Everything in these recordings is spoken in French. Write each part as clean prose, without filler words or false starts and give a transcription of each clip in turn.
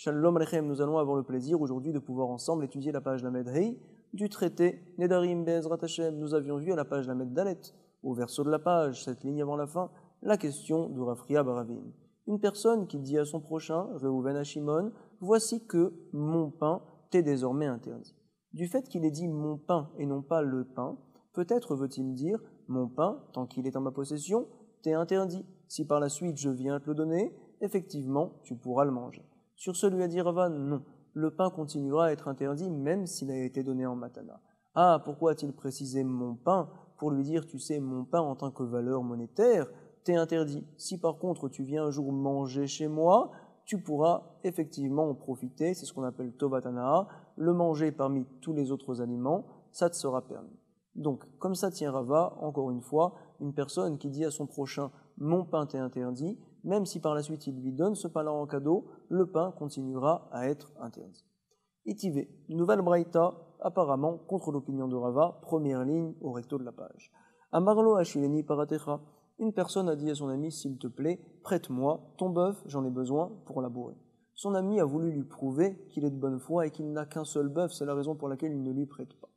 Shalom Alechem, nous allons avoir le plaisir aujourd'hui de pouvoir ensemble étudier la page Lamed Hei du traité Nedarim Be'ezrat Hashem. Nous avions vu à la page Lamed Dalet, au verso de la page, cette ligne avant la fin, la question de Rav Chia bar Ravin. Une personne qui dit à son prochain, Reuven à Shimon, voici que mon pain t'est désormais interdit. Du fait qu'il ait dit mon pain et non pas le pain, peut-être veut-il dire mon pain, tant qu'il est en ma possession, t'est interdit. Si par la suite je viens te le donner, effectivement, tu pourras le manger. Sur ce, lui a dit Rava, non, le pain continuera à être interdit même s'il a été donné en matana. Ah, pourquoi a-t-il précisé mon pain pour lui dire, tu sais, mon pain en tant que valeur monétaire, t'es interdit. Si par contre tu viens un jour manger chez moi, tu pourras effectivement en profiter, c'est ce qu'on appelle tovatana, le manger parmi tous les autres aliments, ça te sera permis. Donc, comme ça tient Rava, encore une fois, une personne qui dit à son prochain, mon pain t'est interdit, même si par la suite il lui donne ce pain-là en cadeau, le pain continuera à être interdit. Itivé, nouvelle braïta, apparemment contre l'opinion de Rava, première ligne au recto de la page. Amarlo Ashileni Paratecha, une personne a dit à son ami, s'il te plaît, prête-moi ton bœuf, j'en ai besoin pour labourer. Son ami a voulu lui prouver qu'il est de bonne foi et qu'il n'a qu'un seul bœuf, c'est la raison pour laquelle il ne lui prête pas.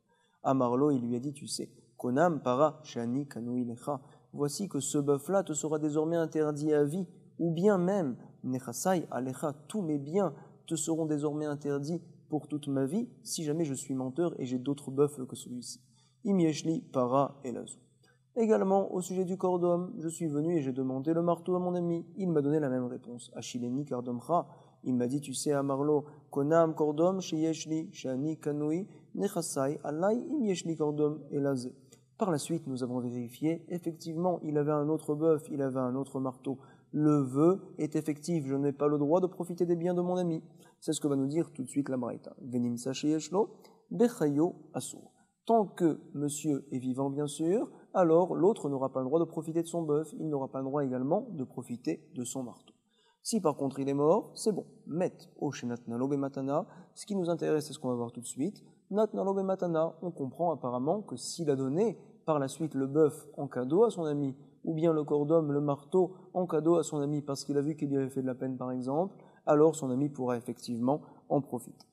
Amarlo, il lui a dit, tu sais, Konam para shani kanui lecha, voici que ce bœuf-là te sera désormais interdit à vie, ou bien même, nechasai alecha, tous mes biens te seront désormais interdits pour toute ma vie, si jamais je suis menteur et j'ai d'autres bœufs que celui-ci. Imieshli para elazou. Également, au sujet du corps d'homme, je suis venu et j'ai demandé le marteau à mon ami. Il m'a donné la même réponse. Achileni kardomcha. Il m'a dit, tu sais, Amarlo, konam kordom sheyeshli, shani kanui, nechasai alai im yeshli kordom elazé. Par la suite, nous avons vérifié, effectivement, il avait un autre bœuf, il avait un autre marteau. Le vœu est effectif, je n'ai pas le droit de profiter des biens de mon ami. C'est ce que va nous dire tout de suite la Braïta. Venim sacheyeshlo, bechayo asur. Tant que monsieur est vivant, bien sûr, alors l'autre n'aura pas le droit de profiter de son bœuf, il n'aura pas le droit également de profiter de son marteau. Si par contre il est mort, c'est bon. Met o shenatnalo bematana. Ce qui nous intéresse, c'est ce qu'on va voir tout de suite. Natnalo bematana, on comprend apparemment que s'il a donné par la suite le bœuf en cadeau à son ami, ou bien le corps d'homme, le marteau en cadeau à son ami parce qu'il a vu qu'il lui avait fait de la peine par exemple, alors son ami pourra effectivement en profiter.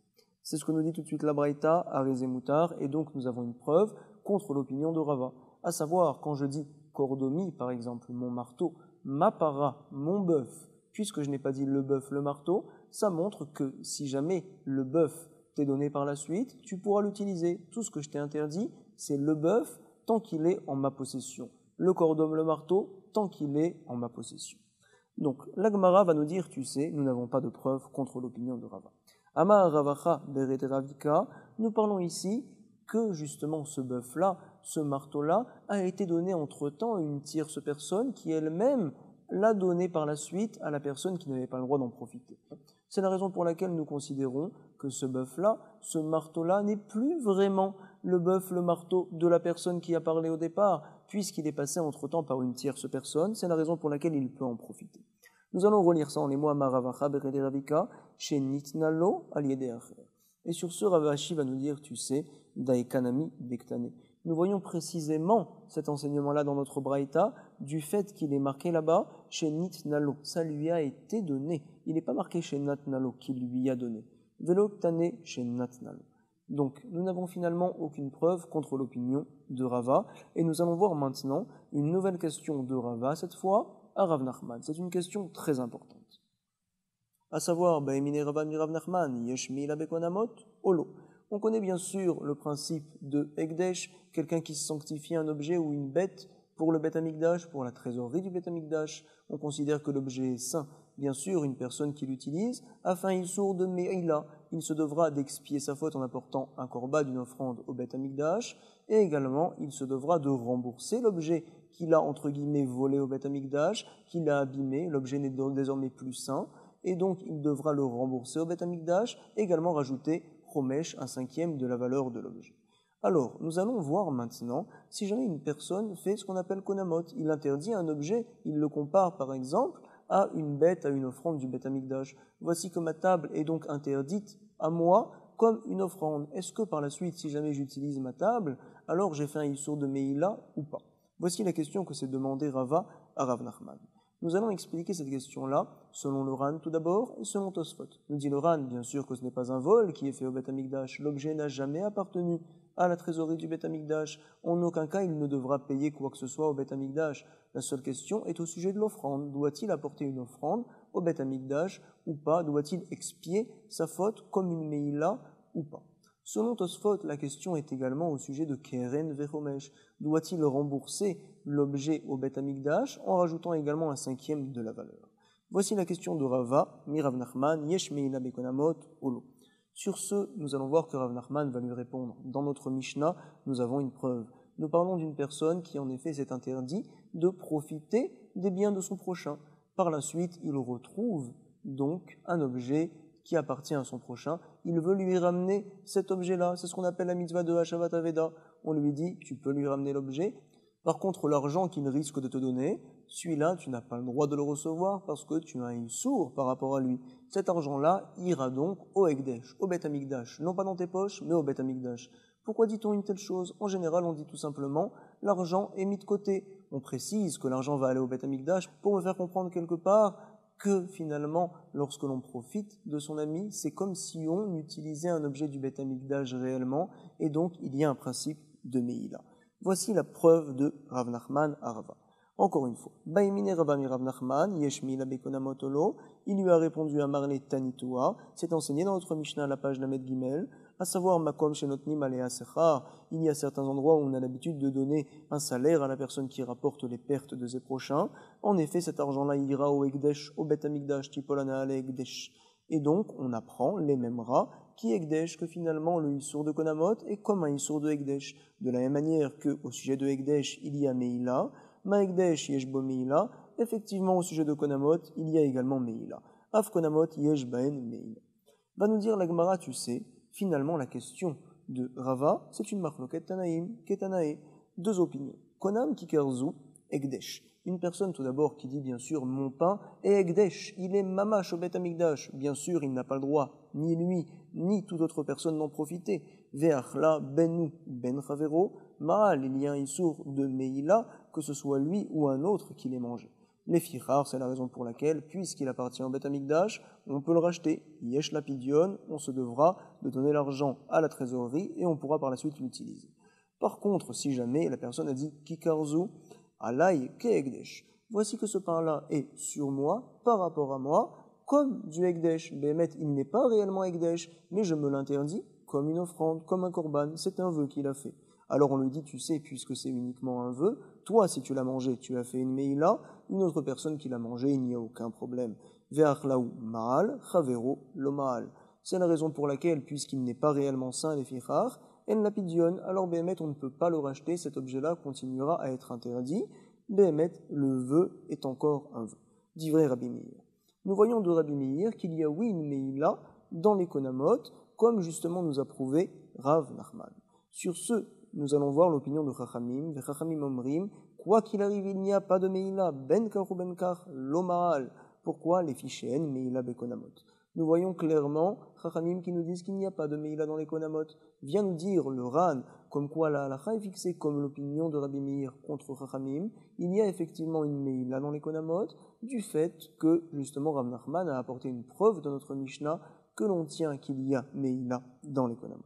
C'est ce que nous dit tout de suite la Braïta, Arizé Moutar, et donc nous avons une preuve contre l'opinion de Rava. À savoir, quand je dis cordomi, par exemple, mon marteau, ma para, mon bœuf, puisque je n'ai pas dit le bœuf, le marteau, ça montre que si jamais le bœuf t'est donné par la suite, tu pourras l'utiliser. Tout ce que je t'ai interdit, c'est le bœuf tant qu'il est en ma possession. Le cordom, le marteau, tant qu'il est en ma possession. Donc, l'Agmara va nous dire, tu sais, nous n'avons pas de preuve contre l'opinion de Rava. Amar Ravacha Berete Ravika, nous parlons ici que justement ce bœuf-là, ce marteau-là, a été donné entre-temps à une tierce personne qui elle-même l'a donné par la suite à la personne qui n'avait pas le droit d'en profiter. C'est la raison pour laquelle nous considérons que ce bœuf-là, ce marteau-là, n'est plus vraiment le bœuf, le marteau de la personne qui a parlé au départ, puisqu'il est passé entre-temps par une tierce personne, c'est la raison pour laquelle il peut en profiter. Nous allons relire ça en les mots Amaravacha Berede Ravika, chez Nitnalo Aliede Acher. Et sur ce, Rav Ashi va nous dire, tu sais, Daekanami Bektane. Nous voyons précisément cet enseignement-là dans notre Braïta, du fait qu'il est marqué là-bas, chez Nitnalo. Ça lui a été donné. Il n'est pas marqué chez Natnalo, qui lui a donné. Velo Ktane chez Natnalo. Donc, nous n'avons finalement aucune preuve contre l'opinion de Rava, et nous allons voir maintenant une nouvelle question de Rava, cette fois, à Rav Nachman. C'est une question très importante. À savoir, Baemine Rava mi Rav Nachman, Yeshmi la Bekonamot, Olo. On connaît bien sûr le principe de Ekdesh, quelqu'un qui sanctifie un objet ou une bête pour le Bet Amikdash, pour la trésorerie du Bet Amikdash. On considère que l'objet est saint. Bien sûr, une personne qui l'utilise, afin il sourd de Me'ila, il se devra d'expier sa faute en apportant un korban d'une offrande au Bet Amikdash, et également il se devra de rembourser l'objet qu'il a entre guillemets volé au Bet Amikdash, qu'il a abîmé, l'objet n'est désormais plus saint, et donc il devra le rembourser au Bet Amikdash, également rajouter Chomesh, un cinquième de la valeur de l'objet. Alors, nous allons voir maintenant si jamais une personne fait ce qu'on appelle konamot. Il interdit un objet, il le compare par exemple à une bête, à une offrande du Bet Amikdash. Voici que ma table est donc interdite à moi comme une offrande. Est-ce que par la suite, si jamais j'utilise ma table, alors j'ai fait un issour de Meïla ou pas? Voici la question que s'est demandé Rava à Rav Nachman. Nous allons expliquer cette question-là selon le Ran tout d'abord et selon Tosfot. Nous dit le Ran, bien sûr que ce n'est pas un vol qui est fait au Beth Amikdash. L'objet n'a jamais appartenu à la trésorerie du Beth Amikdash. En aucun cas, il ne devra payer quoi que ce soit au Beth Amikdash. La seule question est au sujet de l'offrande. Doit-il apporter une offrande au Beth Amikdash ou pas? Doit-il expier sa faute comme une Meïla ou pas? Selon Tosfot, la question est également au sujet de Keren Vechomesh. Doit-il rembourser l'objet au Beth Amikdash en rajoutant également un cinquième de la valeur? Voici la question de Rava, Mirav Nachman, Yesh Meila Bekonamot, Olo. Sur ce, nous allons voir que Rav Nachman va lui répondre. Dans notre Mishnah, nous avons une preuve. Nous parlons d'une personne qui en effet s'est interdit de profiter des biens de son prochain. Par la suite, il retrouve donc un objet qui appartient à son prochain, il veut lui ramener cet objet-là. C'est ce qu'on appelle la mitzvah de Hashavat Aveda. On lui dit, tu peux lui ramener l'objet. Par contre, l'argent qu'il risque de te donner, celui-là, tu n'as pas le droit de le recevoir parce que tu as un sourd par rapport à lui. Cet argent-là ira donc au Ekdesh, au Beth Amikdash. Non pas dans tes poches, mais au Beth Amikdash. Pourquoi dit-on une telle chose? En général, on dit tout simplement, l'argent est mis de côté. On précise que l'argent va aller au Beth Amikdash pour me faire comprendre quelque part que finalement, lorsque l'on profite de son ami, c'est comme si on utilisait un objet du Beth Amikdash réellement, et donc il y a un principe de Meïla. Voici la preuve de Rav Nachman à Rava. Encore une fois, Baimine Rava mi Rav Nachman, Yesh Meïla Bekonamotolo, il lui a répondu à Marle Tanitua, c'est enseigné dans notre Mishnah à la page Lamed Gimel, à savoir Makom Shenotnim Alea Sechar, il y a certains endroits où on a l'habitude de donner un salaire à la personne qui rapporte les pertes de ses prochains. En effet, cet argent-là ira au Ekdesh, au Beth Amikdash, Tipolana Ale Ekdesh. Et donc, on apprend les mêmes rats qui Ekdesh, que finalement le Issour de Konamot est comme un Issour de Ekdesh. De la même manière qu'au sujet de Ekdesh, il y a Meïla, Ma Ekdesh Yeshbo Meïla, effectivement au sujet de Konamot, il y a également Meïla. Af Konamot Yesh Baen Meïla. Va nous dire la Gemara, tu sais, finalement la question de Rava, c'est une marloquet Tanaïm, Ketanae, deux opinions. Konam Kikerzu, Ekdesh. Une personne tout d'abord qui dit bien sûr mon pain est Ekdesh, il est mamash au Beth Amikdash. Bien sûr, il n'a pas le droit, ni lui, ni toute autre personne d'en profiter. Ve'achla benu ben chavero, ma'al, il y a un issour de Meïla, que ce soit lui ou un autre qui l'ait mangé. Les fichar, c'est la raison pour laquelle, puisqu'il appartient au Beth Amikdash, on peut le racheter. Yesh lapidion, on se devra de donner l'argent à la trésorerie et on pourra par la suite l'utiliser. Par contre, si jamais la personne a dit kikarzu, alay ke-ekdesh, voici que ce pain-là est sur moi, par rapport à moi, comme du ekdesh. Bémet, il n'est pas réellement ekdesh, mais je me l'interdis comme une offrande, comme un korban, c'est un vœu qu'il a fait. Alors on lui dit, tu sais, puisque c'est uniquement un vœu, toi, si tu l'as mangé, tu as fait une meïla, une autre personne qui l'a mangé, il n'y a aucun problème. Ve'achlaou ma'al, chavero lo ma'al. C'est la raison pour laquelle, puisqu'il n'est pas réellement sain, les fichar, en lapidion, alors Béhémet, on ne peut pas le racheter, cet objet-là continuera à être interdit. Béhémet, le vœu est encore un vœu. Dit vrai Rabbi Meir. Nous voyons de Rabbi Meir qu'il y a oui une meïla dans les konamot, comme justement nous a prouvé Rav Nachman. Sur ce, nous allons voir l'opinion de Chachamim. Chachamim omrim, quoi qu'il arrive, il n'y a pas de meïla, ben kar ou ben kar, lo ma'al. Pourquoi les fichén, meïla bekonamot? Nous voyons clairement Chachamim qui nous disent qu'il n'y a pas de meïla dans les konamot. Vient nous dire le Ran, comme quoi la halakha est fixée comme l'opinion de Rabbi Meir contre Chachamim. Il y a effectivement une meïla dans les konamot, du fait que justement Rav Nachman a apporté une preuve dans notre Mishnah que l'on tient qu'il y a meïla dans les konamot.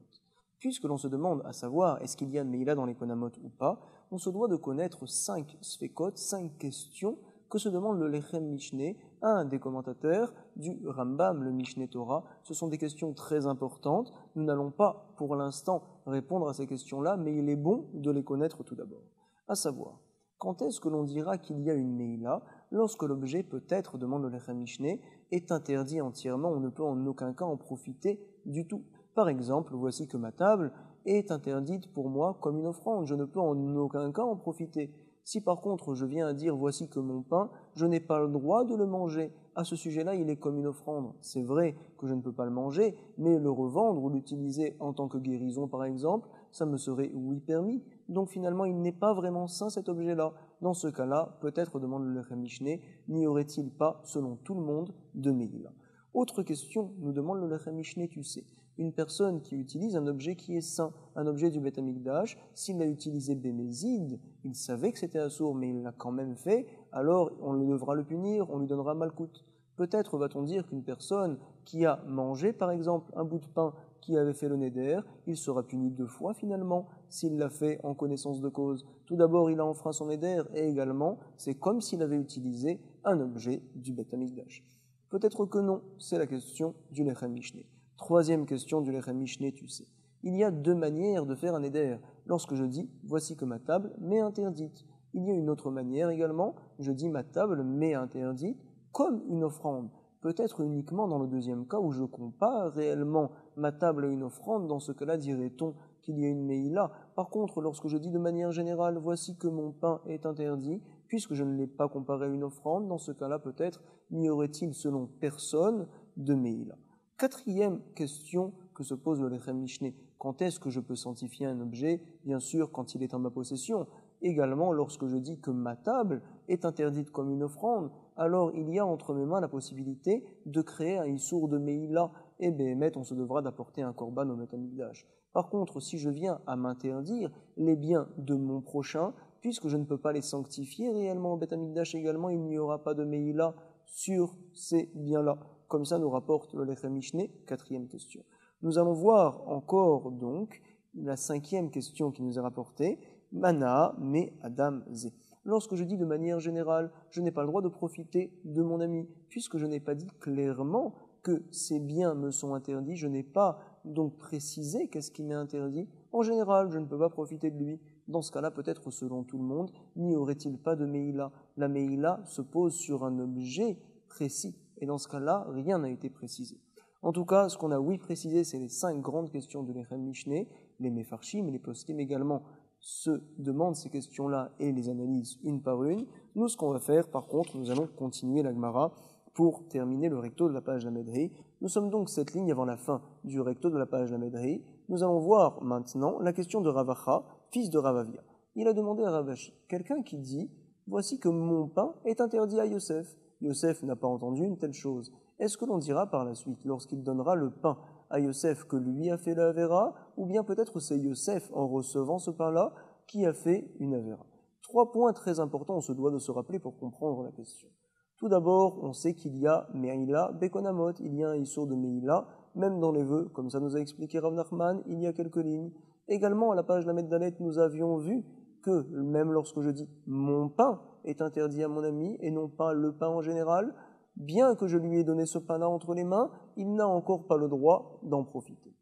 Puisque l'on se demande à savoir est-ce qu'il y a de meïla dans les konamot ou pas, on se doit de connaître 5 sfekot, 5 questions que se demande le Lechem Mishneh, un des commentateurs du Rambam, le Mishneh Torah. Ce sont des questions très importantes. Nous n'allons pas, pour l'instant, répondre à ces questions-là, mais il est bon de les connaître tout d'abord. À savoir, quand est-ce que l'on dira qu'il y a une meïla? Lorsque l'objet peut-être, demande le Lechem Mishneh, est interdit entièrement, on ne peut en aucun cas en profiter du tout. Par exemple, voici que ma table est interdite pour moi comme une offrande, je ne peux en aucun cas en profiter. Si par contre je viens à dire voici que mon pain, je n'ai pas le droit de le manger, à ce sujet-là il est comme une offrande. C'est vrai que je ne peux pas le manger, mais le revendre ou l'utiliser en tant que guérison par exemple, ça me serait oui permis. Donc finalement il n'est pas vraiment sain cet objet-là. Dans ce cas-là, peut-être demande le Lechem Mishneh, n'y aurait-il pas, selon tout le monde, de meïla? Autre question, nous demande le Lechem Mishneh, tu sais. Une personne qui utilise un objet qui est saint, un objet du Beth Amikdash, s'il l'a utilisé bémézide, il savait que c'était assour, mais il l'a quand même fait, alors on devra le punir, on lui donnera malkout. Peut-être va-t-on dire qu'une personne qui a mangé, par exemple, un bout de pain qui avait fait le néder, il sera puni 2 fois finalement s'il l'a fait en connaissance de cause. Tout d'abord, il a enfreint son néder et également, c'est comme s'il avait utilisé un objet du Beth Amikdash. Peut-être que non, c'est la question du Lechem Mishneh. Troisième question du Lechem Mishneh, tu sais. Il y a 2 manières de faire un éder. Lorsque je dis « voici que ma table m'est interdite », il y a une autre manière également, je dis « ma table m'est interdite » comme une offrande. Peut-être uniquement dans le deuxième cas où je compare réellement ma table à une offrande, dans ce cas-là dirait-on qu'il y a une meïla. Par contre, lorsque je dis de manière générale « voici que mon pain est interdit », puisque je ne l'ai pas comparé à une offrande, dans ce cas-là peut-être n'y aurait-il selon personne de meïla. Quatrième question que se pose le Lechem Mishneh. Quand est-ce que je peux sanctifier un objet? Bien sûr, quand il est en ma possession. Également, lorsque je dis que ma table est interdite comme une offrande, alors il y a entre mes mains la possibilité de créer un issour de Meïla, et Béhémet, on se devra d'apporter un korban au Beth Amikdash. Par contre, si je viens à m'interdire les biens de mon prochain, puisque je ne peux pas les sanctifier réellement au Beth Amikdash également, il n'y aura pas de Meïla sur ces biens-là. Comme ça nous rapporte le Lechem Mishneh, quatrième question. Nous allons voir encore donc la 5e question qui nous est rapportée, Mana me Adam Ze. Lorsque je dis de manière générale, je n'ai pas le droit de profiter de mon ami, puisque je n'ai pas dit clairement que ces biens me sont interdits, je n'ai pas donc précisé qu'est-ce qui m'est interdit. En général, je ne peux pas profiter de lui. Dans ce cas-là, peut-être selon tout le monde, n'y aurait-il pas de Meïla? La Meïla se pose sur un objet précis. Et dans ce cas-là, rien n'a été précisé. En tout cas, ce qu'on a oui précisé, c'est les 5 grandes questions de Lechem Mishneh. Les Mefarshim et les Poskim également se demandent ces questions-là et les analysent une par une. Nous, ce qu'on va faire, par contre, nous allons continuer la Gemara pour terminer le recto de la page Lamed-Hei. Nous sommes donc 7 lignes avant la fin du recto de la page Lamed-Hei. Nous allons voir maintenant la question de Ravacha, fils de Ravavia. Il a demandé à Ravashi, quelqu'un qui dit « Voici que mon pain est interdit à Yosef ». Yosef n'a pas entendu une telle chose. Est-ce que l'on dira par la suite, lorsqu'il donnera le pain à Yosef, que lui a fait la Avera, ou bien peut-être c'est Yosef, en recevant ce pain-là, qui a fait une Avera? 3 points très importants, on se doit de se rappeler pour comprendre la question. Tout d'abord, on sait qu'il y a Meïla Bekonamot, il y a un issour de Meïla, même dans les vœux, comme ça nous a expliqué Rav Nachman, il y a quelques lignes. Également, à la page Lamed Dalet, nous avions vu que, même lorsque je dis « mon pain » est interdit à mon ami, et non pas le pain en général, bien que je lui ai donné ce pain-là entre les mains, il n'a encore pas le droit d'en profiter.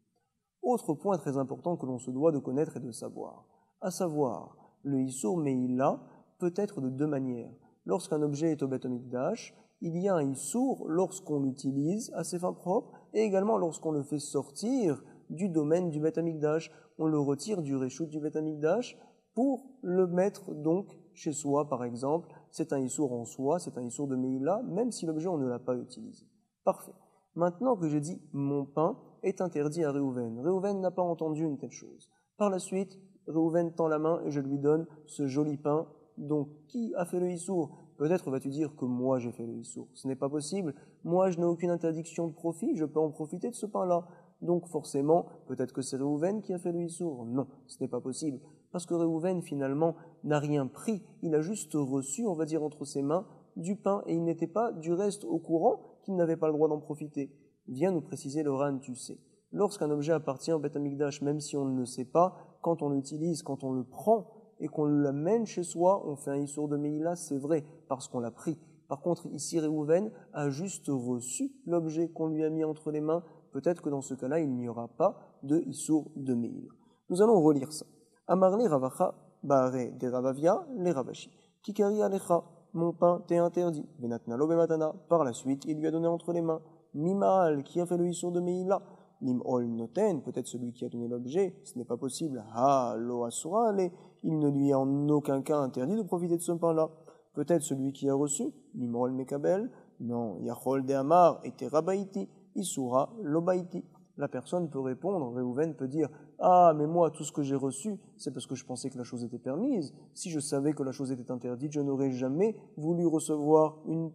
Autre point très important que l'on se doit de connaître et de savoir, à savoir, le Issour Meïla peut être de 2 manières. Lorsqu'un objet est au Beth Amikdash, il y a un Issour lorsqu'on l'utilise à ses fins propres, et également lorsqu'on le fait sortir du domaine du Beth Amikdash. On le retire du Réchout du Beth Amikdash pour le mettre donc chez soi, par exemple. C'est un issour en soi, c'est un issour de Meïla, même si l'objet on ne l'a pas utilisé. Parfait. Maintenant que j'ai dit « mon pain » est interdit à Réhouven. Réhouven n'a pas entendu une telle chose. Par la suite, Réhouven tend la main et je lui donne ce joli pain. Donc, qui a fait le issour? Peut-être vas-tu dire que moi j'ai fait le issour. Ce n'est pas possible. Moi, je n'ai aucune interdiction de profit, je peux en profiter de ce pain-là. Donc forcément, peut-être que c'est Réhouven qui a fait le issour. Non, ce n'est pas possible. Parce que Réhouven, finalement, n'a rien pris. Il a juste reçu, on va dire, entre ses mains, du pain. Et il n'était pas, du reste, au courant qu'il n'avait pas le droit d'en profiter. Viens nous préciser le Ran, tu sais. Lorsqu'un objet appartient au Beth Amikdash, même si on ne le sait pas, quand on l'utilise, quand on le prend et qu'on l'amène chez soi, on fait un issour de Meïla, c'est vrai, parce qu'on l'a pris. Par contre, ici, Réhouven a juste reçu l'objet qu'on lui a mis entre les mains. Peut-être que dans ce cas-là, il n'y aura pas de issour de Meïla. Nous allons relire ça. Amarle Ravacha, Baare de Ravavia, les Ravashi. Kikari Alecha, mon pain t'est interdit. Venatna lo bematana. Par la suite, il lui a donné entre les mains. Mimaal, qui a fait le issour de Meïla. Nimol noten, peut-être celui qui a donné l'objet. Ce n'est pas possible. Ha, lo asura, il ne lui est en aucun cas interdit de profiter de ce pain-là. Peut-être celui qui a reçu. Nimol mekabel. Non, Yachol de Amar, et Terabaiti. Isura lobaiti. La personne peut répondre, Réhouven peut dire « Ah, mais moi, tout ce que j'ai reçu, c'est parce que je pensais que la chose était permise. Si je savais que la chose était interdite, je n'aurais jamais voulu recevoir un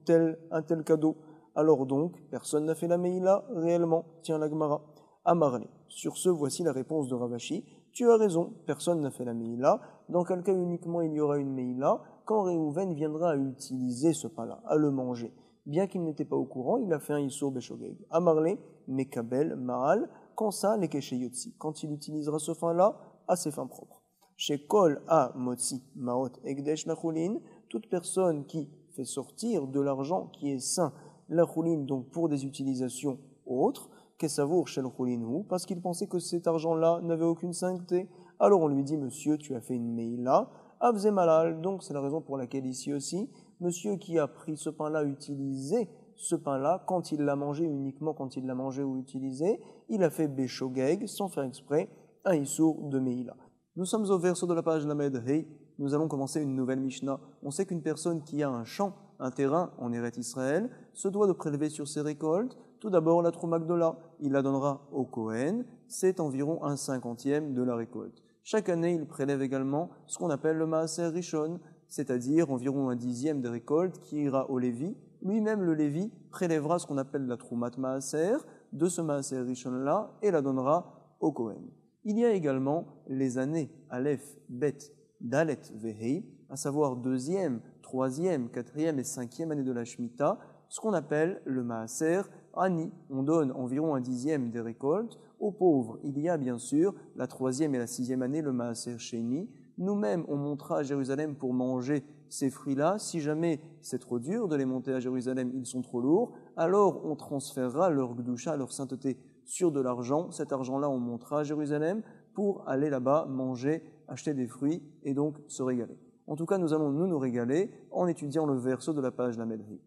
tel cadeau. Alors donc, personne n'a fait la Meïla réellement. » Tiens la Gemara. Amarle. Sur ce, voici la réponse de Ravashi. Tu as raison, personne n'a fait la Meïla. Dans quel cas uniquement il y aura une Meïla quand Réhouven viendra à utiliser ce pain-là, à le manger. Bien qu'il n'était pas au courant, il a fait un Issour Beshogeg. Amarle, Mekabel, Maal, quand ça, les Kesheyotsi. Quand il utilisera ce pain-là, à ses fins propres. Chez Kol A Motzi Maot Egdesh Lachulin, toute personne qui fait sortir de l'argent qui est saint, Lachulin, donc pour des utilisations autres, Kesavour Shel Chulinu, parce qu'il pensait que cet argent-là n'avait aucune sainteté. Alors on lui dit, monsieur, tu as fait une Meïla, Avze Malal, donc c'est la raison pour laquelle ici aussi, monsieur qui a pris ce pain-là, utilisé ce pain-là, quand il l'a mangé, uniquement quand il l'a mangé ou utilisé, il a fait Beshogeg, sans faire exprès, un Issour de Meïla. Nous sommes au verso de la page Lamed Hei, nous allons commencer une nouvelle Mishnah. On sait qu'une personne qui a un champ, un terrain en Eretz Israël, se doit de prélever sur ses récoltes, tout d'abord la Trouma Gdola, il la donnera au Kohen, c'est environ 1/50 de la récolte. Chaque année, il prélève également ce qu'on appelle le Maaser Rishon, c'est-à-dire environ 1/10 des récoltes qui ira au Lévi. Lui-même, le Lévi, prélèvera ce qu'on appelle la Troumat Maaser, de ce Maaser Rishon-là, et la donnera au Kohen. Il y a également les années Aleph, Bet, Dalet, Vehei, à savoir 2e, 3e, 4e et 5e année de la Shemitah, ce qu'on appelle le Maaser Ani. On donne environ 1/10 des récoltes aux pauvres. Il y a bien sûr la 3e et la 6e année, le Maaser Sheni. Nous-mêmes, on montera à Jérusalem pour manger ces fruits-là. Si jamais c'est trop dur de les monter à Jérusalem, ils sont trop lourds, alors on transférera leur Gdusha, leur sainteté, sur de l'argent. Cet argent-là, on montera à Jérusalem pour aller là-bas manger, acheter des fruits et donc se régaler. En tout cas, nous allons nous régaler en étudiant le verso de la page Lamed Hei.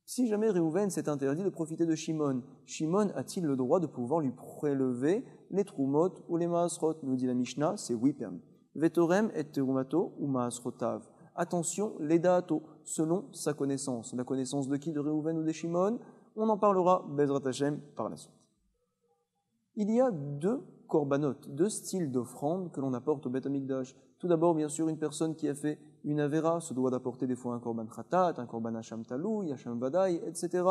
Si jamais Réhouven s'est interdit de profiter de Shimon, Shimon a-t-il le droit de pouvoir lui prélever les Troumot ou les Maasrot? Nous dit la Mishnah, c'est oui permis. Vetorem et Terumato ou Maasrotav. Attention, les Daato, selon sa connaissance. La connaissance de qui? De Réhouven ou de Shimon? On en parlera, Bezrat Hashem, par la suite. Il y a deux korbanot, deux styles d'offrande que l'on apporte au Beth Amikdash. Tout d'abord, bien sûr, une personne qui a fait une avera se doit d'apporter des fois un korban khatat, un korban hacham talou, hacham vadaï, etc.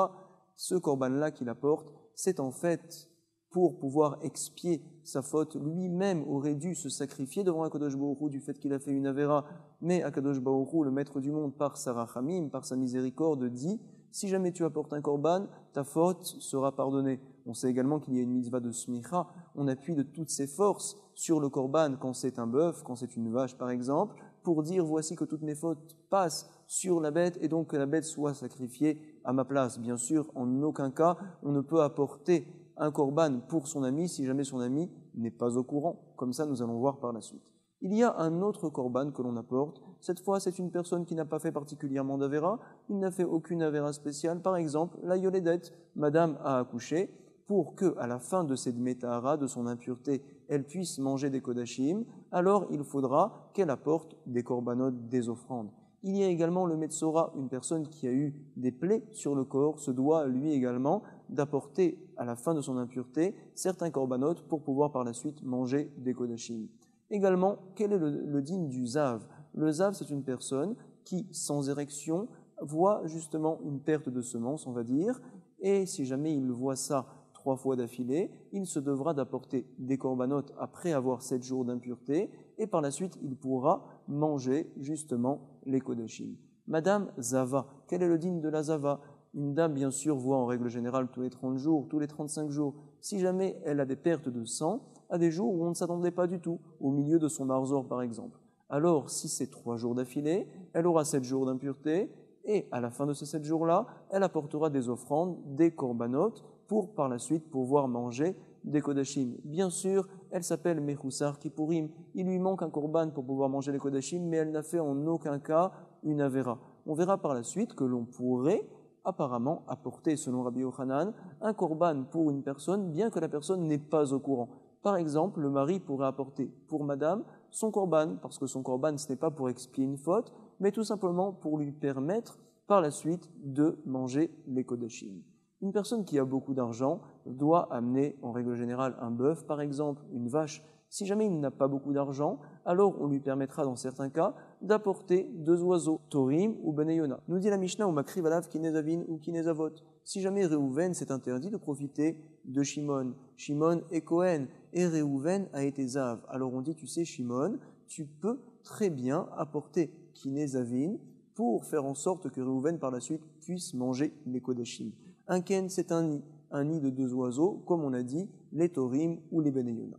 Ce korban-là qu'il apporte, c'est en fait pour pouvoir expier sa faute. Lui-même aurait dû se sacrifier devant Akadosh Baruch Hu du fait qu'il a fait une avera, mais Akadosh Baruch Hu, le maître du monde, par sa rachamim, par sa miséricorde, dit « Si jamais tu apportes un korban, ta faute sera pardonnée ». On sait également qu'il y a une mitzvah de smicha, on appuie de toutes ses forces sur le korban quand c'est un bœuf, quand c'est une vache par exemple, pour dire voici que toutes mes fautes passent sur la bête et donc que la bête soit sacrifiée à ma place. Bien sûr, en aucun cas, on ne peut apporter un korban pour son ami si jamais son ami n'est pas au courant. Comme ça, nous allons voir par la suite. Il y a un autre korban que l'on apporte. Cette fois, c'est une personne qui n'a pas fait particulièrement d'avera, il n'a fait aucune avera spéciale. Par exemple, la yoledette, madame a accouché, pour que, à la fin de cette métahara, de son impureté, elle puisse manger des kodashim, alors il faudra qu'elle apporte des korbanot, des offrandes. Il y a également le metzora, une personne qui a eu des plaies sur le corps, se doit lui également d'apporter à la fin de son impureté certains korbanot pour pouvoir par la suite manger des kodashim. Également, quel est le din du zav? Le zav, c'est une personne qui, sans érection, voit justement une perte de semence, on va dire, et si jamais il voit ça 3 fois d'affilée, il se devra d'apporter des korbanot après avoir 7 jours d'impureté, et par la suite, il pourra manger justement les kodashim. Madame Zava, quel est le din de la Zava? Une dame, bien sûr, voit en règle générale tous les 30 jours, tous les 35 jours. Si jamais elle a des pertes de sang, à des jours où on ne s'attendait pas du tout, au milieu de son marzor par exemple. Alors, si c'est 3 jours d'affilée, elle aura 7 jours d'impureté, et à la fin de ces 7 jours-là, elle apportera des offrandes, des korbanot, pour par la suite pouvoir manger des kodashim. Bien sûr, elle s'appelle Mechoussar Kippourim. Il lui manque un korban pour pouvoir manger les kodashim, mais elle n'a fait en aucun cas une avera. On verra par la suite que l'on pourrait apparemment apporter, selon Rabbi Yochanan, un korban pour une personne, bien que la personne n'est pas au courant. Par exemple, le mari pourrait apporter pour madame son korban, parce que son korban, ce n'est pas pour expier une faute, mais tout simplement pour lui permettre par la suite de manger les kodashim. Une personne qui a beaucoup d'argent doit amener, en règle générale, un bœuf, par exemple, une vache. Si jamais il n'a pas beaucoup d'argent, alors on lui permettra, dans certains cas, d'apporter 2 oiseaux, Torim ou Beneyona. Nous dit la Mishnah, ou Makriv alav kinezavin ou kinezavot. Si jamais Réhouven s'est interdit de profiter de Shimon, Shimon est Cohen, et Réhouven a été Zav. Alors on dit, tu sais, Shimon, tu peux très bien apporter Kinezavin pour faire en sorte que Réhouven par la suite puisse manger les Kodashim. Un Ken, c'est un nid de deux oiseaux, comme on a dit, les Torim ou les Beneyona.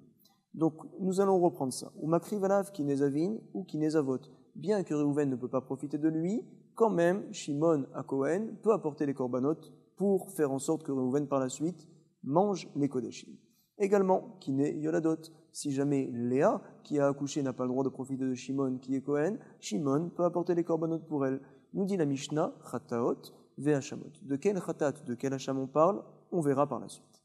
Donc nous allons reprendre ça. Ou Makrivalav Kinezavin ou Kinezavot. Bien que Réhouven ne peut pas profiter de lui, quand même, Shimon à Cohen peut apporter les korbanot pour faire en sorte que Réhouven par la suite mange les Kodashim. Également, Kiné Yoladot. Si jamais Léa, qui a accouché, n'a pas le droit de profiter de Shimon, qui est Cohen, Shimon peut apporter les korbanot pour elle. Nous dit la Mishnah, Chataot, Ve'ashamot. De quel Chatat, de quel Hacham on parle, on verra par la suite.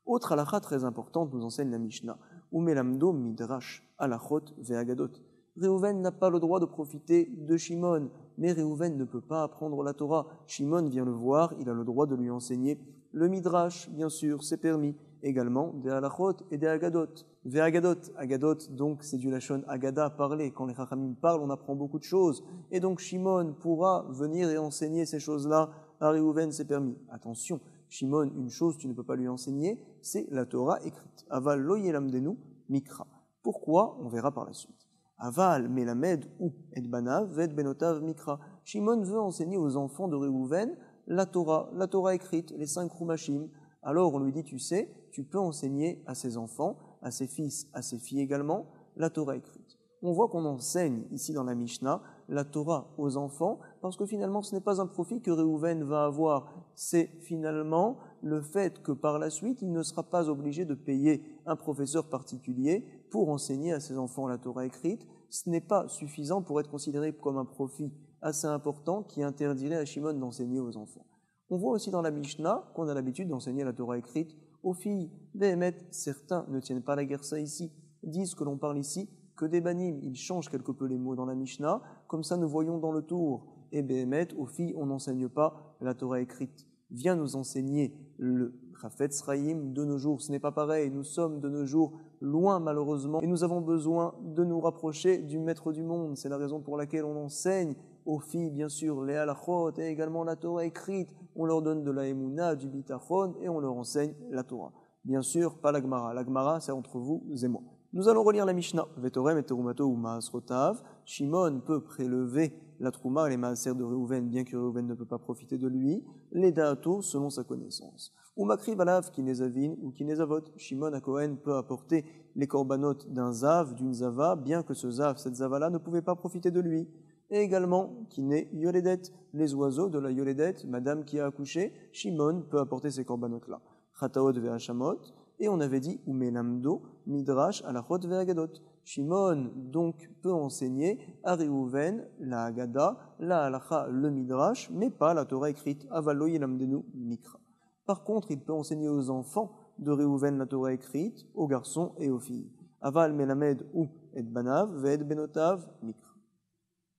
Autre halakha très importante nous enseigne la Mishnah. Umelamdo midrash halachot ve'agadot. Réhouven n'a pas le droit de profiter de Shimon, mais Réhouven ne peut pas apprendre la Torah. Shimon vient le voir, il a le droit de lui enseigner le midrash, bien sûr, c'est permis. Également des halachot et des agadot. Ve'agadot, agadot, donc c'est du lachon agada, parler. Quand les chachamim parlent, on apprend beaucoup de choses. Et donc Shimon pourra venir et enseigner ces choses-là à Réhouven, c'est permis. Attention, Shimon, une chose tu ne peux pas lui enseigner, c'est la Torah écrite. Aval lo yelamdenu mikra. Pourquoi? On verra par la suite. Aval melamed ou et banav ved benotav mikra. Shimon veut enseigner aux enfants de Réhouven la Torah écrite, les 5 Rumashim. Alors on lui dit, tu sais, tu peux enseigner à ses enfants, à ses fils, à ses filles également, la Torah écrite. On voit qu'on enseigne ici dans la Mishnah la Torah aux enfants, parce que finalement ce n'est pas un profit que Réhouven va avoir, c'est finalement le fait que par la suite il ne sera pas obligé de payer un professeur particulier pour enseigner à ses enfants la Torah écrite. Ce n'est pas suffisant pour être considéré comme un profit assez important qui interdirait à Shimon d'enseigner aux enfants. On voit aussi dans la Mishnah qu'on a l'habitude d'enseigner la Torah écrite aux filles. Béhémet, certains ne tiennent pas la guerre ça ici, disent que l'on parle ici que des banim. Ils changent quelque peu les mots dans la Mishnah, comme ça nous voyons dans le tour. Et Béhémet, aux filles, on n'enseigne pas la Torah écrite. Viens nous enseigner le Chafetz Chaim de nos jours. Ce n'est pas pareil, nous sommes de nos jours loin malheureusement, et nous avons besoin de nous rapprocher du maître du monde. C'est la raison pour laquelle on enseigne aux filles, bien sûr, les halachot et également la Torah écrite. On leur donne de la émouna, du bitachon, et on leur enseigne la Torah. Bien sûr, pas la Gemara. La Gemara, c'est entre vous et moi. Nous allons relire la Mishnah. Vetorem et terumato ou maasrotav. Shimon peut prélever la trouma et les maaser de Réhouven, bien que Réhouven ne peut pas profiter de lui, les daato selon sa connaissance. Ou makri balav kinezavin ou kinezavot. Shimon à Cohen peut apporter les korbanot d'un zav, d'une zava, bien que ce zav, cette zava-là, ne pouvait pas profiter de lui. Et également, kiné yoledet, les oiseaux de la yoledet, madame qui a accouché, Shimon peut apporter ces korbanot-là. Chataot ve'ashamot. Et on avait dit, umelamdo, midrash, alachot ve'agadot. Shimon, donc, peut enseigner à Réhouven la agada, la halacha, le midrash, mais pas la Torah écrite. Avalo yelamdenu mikra. Par contre, il peut enseigner aux enfants de Réhouven la Torah écrite, aux garçons et aux filles. Aval melamed ou et banav, ve'ed benotav mikra.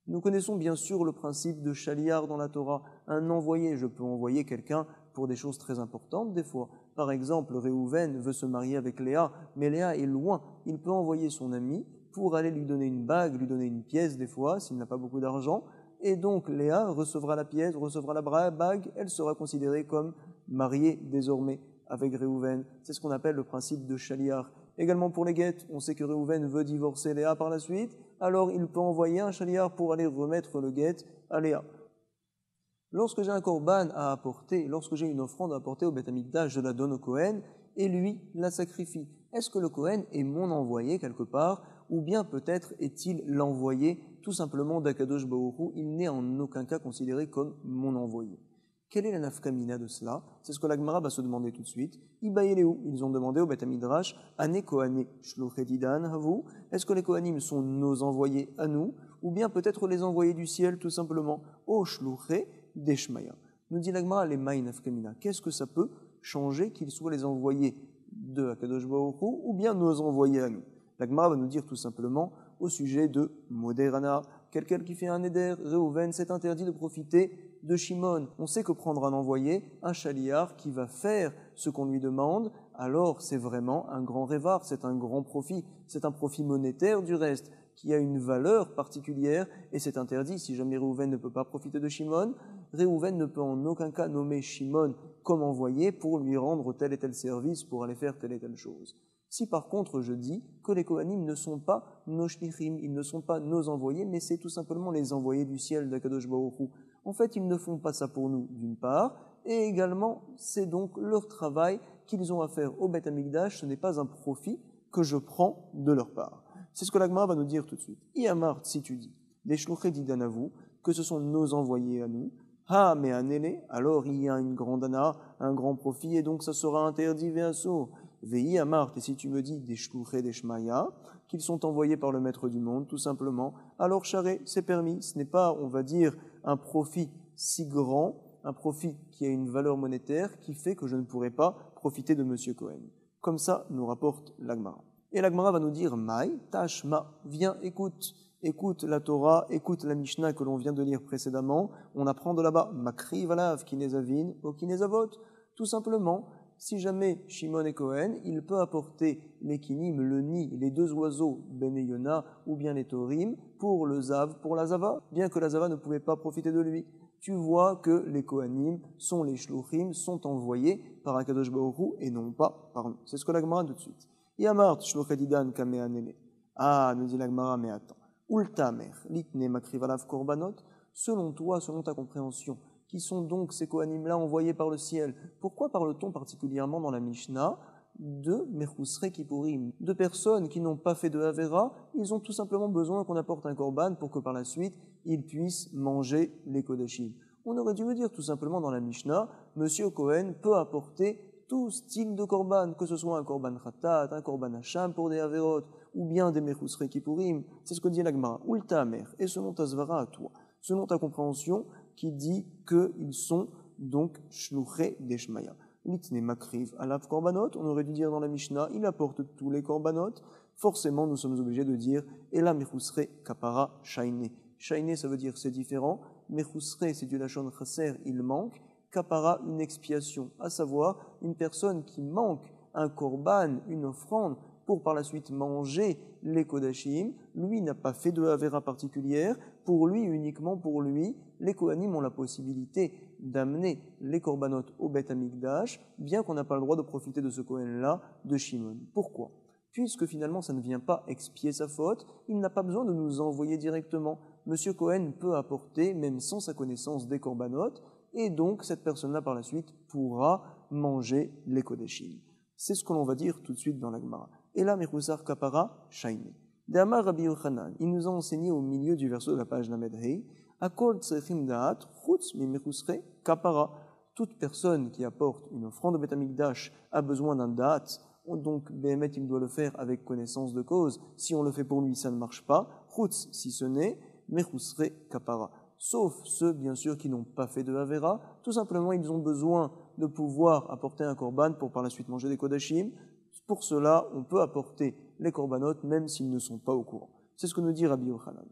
Nous connaissons bien sûr le principe de chaliar dans la Torah. Un envoyé, je peux envoyer quelqu'un pour des choses très importantes des fois. Par exemple, Réhouven veut se marier avec Léa, mais Léa est loin. Il peut envoyer son ami pour aller lui donner une bague, lui donner une pièce des fois, s'il n'a pas beaucoup d'argent. Et donc Léa recevra la pièce, recevra la bague, elle sera considérée comme mariée désormais avec Réhouven. C'est ce qu'on appelle le principe de chaliar. Également pour les guettes, on sait que Réhouven veut divorcer Léa par la suite, alors il peut envoyer un chaliar pour aller remettre le guet à Léa. Lorsque j'ai un korban à apporter, lorsque j'ai une offrande à apporter au Beth Amikdash, je la donne au Kohen et lui la sacrifie. Est-ce que le Kohen est mon envoyé quelque part, ou bien peut-être est-il l'envoyé tout simplement d'Akadosh Baruch Hu? Il n'est en aucun cas considéré comme mon envoyé. Quelle est la nafkamina de cela? C'est ce que la Gemara va se demander tout de suite. Ibaïléou, ils ont demandé au Beth Midrash, Ane Kohane Shlochedidan Havu, est-ce que les Kohanim sont nos envoyés à nous, ou bien peut-être les envoyés du ciel tout simplement? O Shloche Deshmaya. Nous dit la Gemara, les Maï nafkamina. Qu'est-ce que ça peut changer qu'ils soient les envoyés de Akadosh Baruch Hu, ou bien nos envoyés à nous? La Gemara va nous dire tout simplement au sujet de Moderana, quelqu'un qui fait un éder, Réhouven, c'est interdit de profiter de Shimon. On sait que prendre un envoyé, un chaliar qui va faire ce qu'on lui demande, alors c'est vraiment un grand révar, c'est un grand profit, c'est un profit monétaire du reste, qui a une valeur particulière, et c'est interdit. Si jamais Réhouven ne peut pas profiter de Shimon, Réhouven ne peut en aucun cas nommer Shimon comme envoyé pour lui rendre tel et tel service, pour aller faire telle et telle chose. Si par contre je dis que les Kohanim ne sont pas nos shlichim, ils ne sont pas nos envoyés, mais c'est tout simplement les envoyés du ciel d'Akadosh Baruch Hu. En fait, ils ne font pas ça pour nous, d'une part, et également, c'est donc leur travail qu'ils ont à faire au Beth Amikdash, ce n'est pas un profit que je prends de leur part. C'est ce que l'Agmara va nous dire tout de suite. Iyamart, si tu dis, des shluchei didanavu, que ce sont nos envoyés à nous, ha mais anele, alors il y a une grande ana, un grand profit, et donc ça sera interdit veaso. Vei amart, et si tu me dis des shluchei des shmaya, qu'ils sont envoyés par le maître du monde, tout simplement, alors charé, c'est permis. Ce n'est pas, on va dire, un profit si grand, un profit qui a une valeur monétaire qui fait que je ne pourrai pas profiter de Monsieur Cohen. Comme ça, nous rapporte l'Agmara. Et l'Agmara va nous dire, Maï, Tashma, viens, écoute la Torah, écoute la Mishnah que l'on vient de lire précédemment. On apprend de là-bas, Makri valav kinezavin ou kinezavot. Tout simplement, si jamais Shimon et Cohen, il peut apporter les kinim, le nid, les deux oiseaux, Ben et Yona, ou bien les Torim, pour le Zav, pour la Zava, bien que la Zava ne pouvait pas profiter de lui. Tu vois que les Kohanim sont les Shluchim, sont envoyés par Akadosh Baruch Hu et non pas par nous. C'est ce que l'Agmara dit tout de suite. Yamart Shluchadidan Kameanele. Ah, nous dit l'Agmara, mais attends. Ultamer, litne makrivalav korbanot. Selon toi, selon ta compréhension, qui sont donc ces Kohanim-là envoyés par le ciel? Pourquoi parle-t-on particulièrement dans la Mishnah de Mechusre Kippurim, de personnes qui n'ont pas fait de Havera? Ils ont tout simplement besoin qu'on apporte un korban pour que par la suite, ils puissent manger les Kodashim. On aurait dû me dire tout simplement dans la Mishnah, Monsieur Cohen peut apporter tout style de korban, que ce soit un korban khatat, un korban hacham pour des Haverot, ou bien des Mechusre Kippurim. C'est ce que dit l'Agmara. Ulta Amer, et selon ta svara à toi, selon ta compréhension, qui dit qu'ils sont donc shluché des shmaya. Litne makriv alav korbanot, on aurait dû dire dans la Mishnah, il apporte tous les korbanot. Forcément, nous sommes obligés de dire Ela mechusre kapara shaine. Shaine, ça veut dire c'est différent. Mechusre, c'est du lachon chaser, il manque. Kapara, une expiation, à savoir une personne qui manque un korban, une offrande, pour par la suite manger les kodashim. Lui n'a pas fait de havera particulière. Pour lui, uniquement pour lui, les Kohanim ont la possibilité d'amener les korbanot au Beth Amikdash, bien qu'on n'a pas le droit de profiter de ce Kohen-là de Shimon. Pourquoi? Puisque finalement ça ne vient pas expier sa faute, il n'a pas besoin de nous envoyer directement. Monsieur Cohen peut apporter, même sans sa connaissance, des korbanot, et donc cette personne-là par la suite pourra manger les kodashim. C'est ce que l'on va dire tout de suite dans la Gemara. Et là, Mechusar Kapara Shaine. D'Amar Rabbi Yochanan, il nous a enseigné au milieu du verset de la page Lamed Hei, Akol Tsechim Da'at, Chutz Mi Mechusre Kapara. Toute personne qui apporte une offrande au Beth Amikdash a besoin d'un Da'at, donc Behemet il doit le faire avec connaissance de cause. Si on le fait pour lui, ça ne marche pas. Chutz, si ce n'est, Mechusre Kapara. Sauf ceux, bien sûr, qui n'ont pas fait de Havera. Tout simplement, ils ont besoin de pouvoir apporter un korban pour par la suite manger des kodashim. Pour cela, on peut apporter les korbanot même s'ils ne sont pas au courant. C'est ce que nous dit Rabbi Yochanan.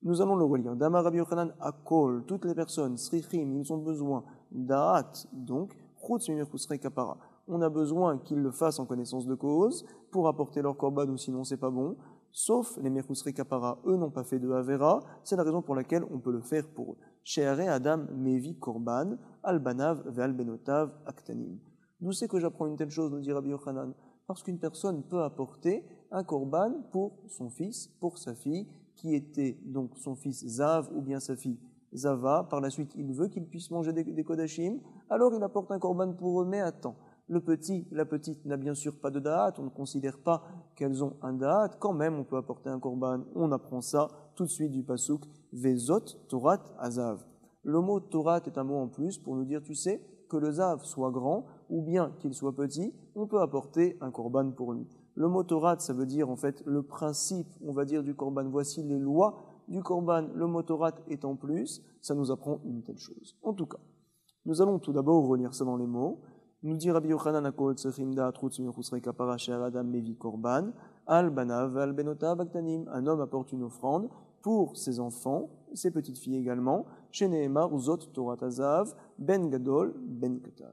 Nous allons le relire. Dama Rabbi Yochanan akol, toutes les personnes, srichim, ils ont besoin d'at, donc, chutz mimechusrei kapara. On a besoin qu'ils le fassent en connaissance de cause pour apporter leur korban ou sinon c'est pas bon. Sauf les mechusrei kapara, eux n'ont pas fait de havera. C'est la raison pour laquelle on peut le faire pour eux. She'are Adam mevi korban, albanav ve'albenotav aktanim. D'où c'est que j'apprends une telle chose, nous dit Rabbi Yochanan? Parce qu'une personne peut apporter un korban pour son fils, pour sa fille, qui était donc son fils Zav ou bien sa fille Zava. Par la suite, il veut qu'il puisse manger des kodashim, alors il apporte un korban pour eux, mais attends. Le petit, la petite n'a bien sûr pas de da'at, on ne considère pas qu'elles ont un da'at, quand même on peut apporter un korban, on apprend ça tout de suite du pasuk Vezot Torat Azav. Le mot Torat est un mot en plus pour nous dire, tu sais, que le Zav soit grand ou bien qu'il soit petit, on peut apporter un korban pour lui. Le mot Torat, ça veut dire en fait le principe, on va dire, du korban. Voici les lois du korban. Le mot Torat est en plus, ça nous apprend une telle chose. En tout cas, nous allons tout d'abord relire ça dans les mots. Nous dit Rabbi Yochanan akol tsechim da'at chutz mechusrei kapara she'ar adam mevi korban al banav al benotav aktanim. Un homme apporte une offrande pour ses enfants, ses petites filles également. Sheneemar zot torat azav ben gadol ben katan.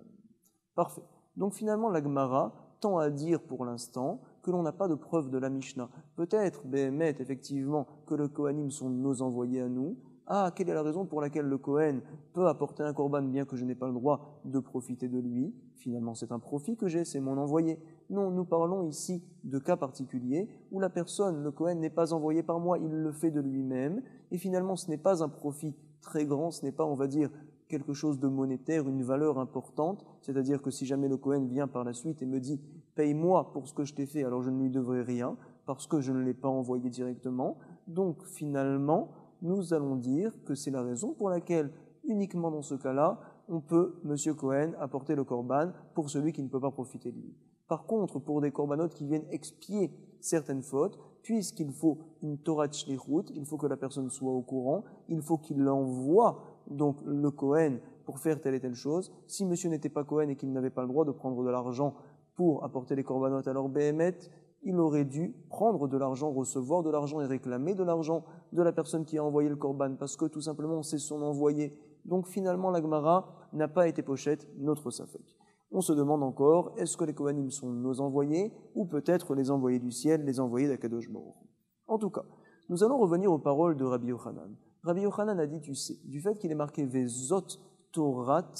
Parfait. Donc finalement, la Gemara tend à dire pour l'instant que l'on n'a pas de preuve de la Mishnah. Peut-être, Behemet, effectivement, que les Kohanim sont nos envoyés à nous. Ah, quelle est la raison pour laquelle le Kohen peut apporter un korban bien que je n'ai pas le droit de profiter de lui? Finalement, c'est un profit que j'ai, c'est mon envoyé. Non, nous parlons ici de cas particuliers où la personne, le Kohen, n'est pas envoyé par moi, il le fait de lui-même, et finalement ce n'est pas un profit très grand, ce n'est pas, on va dire, quelque chose de monétaire, une valeur importante, c'est-à-dire que si jamais le Kohen vient par la suite et me dit « paye-moi pour ce que je t'ai fait », alors je ne lui devrai rien, parce que je ne l'ai pas envoyé directement. Donc finalement, nous allons dire que c'est la raison pour laquelle, uniquement dans ce cas-là, on peut, Monsieur Cohen, apporter le korban pour celui qui ne peut pas profiter de lui. Par contre, pour des korbanotes qui viennent expier certaines fautes, puisqu'il faut une Torah de shlichut, il faut que la personne soit au courant, il faut qu'il envoie donc le Cohen pour faire telle et telle chose. Si monsieur n'était pas Cohen et qu'il n'avait pas le droit de prendre de l'argent pour apporter les korbanotes à leur béhémet, il aurait dû prendre de l'argent, recevoir de l'argent et réclamer de l'argent de la personne qui a envoyé le korban, parce que tout simplement c'est son envoyé. Donc finalement la Gemara n'a pas été pochette, notre safek. On se demande encore, est-ce que les Kohanim sont nos envoyés, ou peut-être les envoyés du ciel, les envoyés d'Akadosh Baruch Hu. En tout cas, nous allons revenir aux paroles de Rabbi Yochanan. Rabbi Yochanan a dit, tu sais, du fait qu'il est marqué Vezot Torat,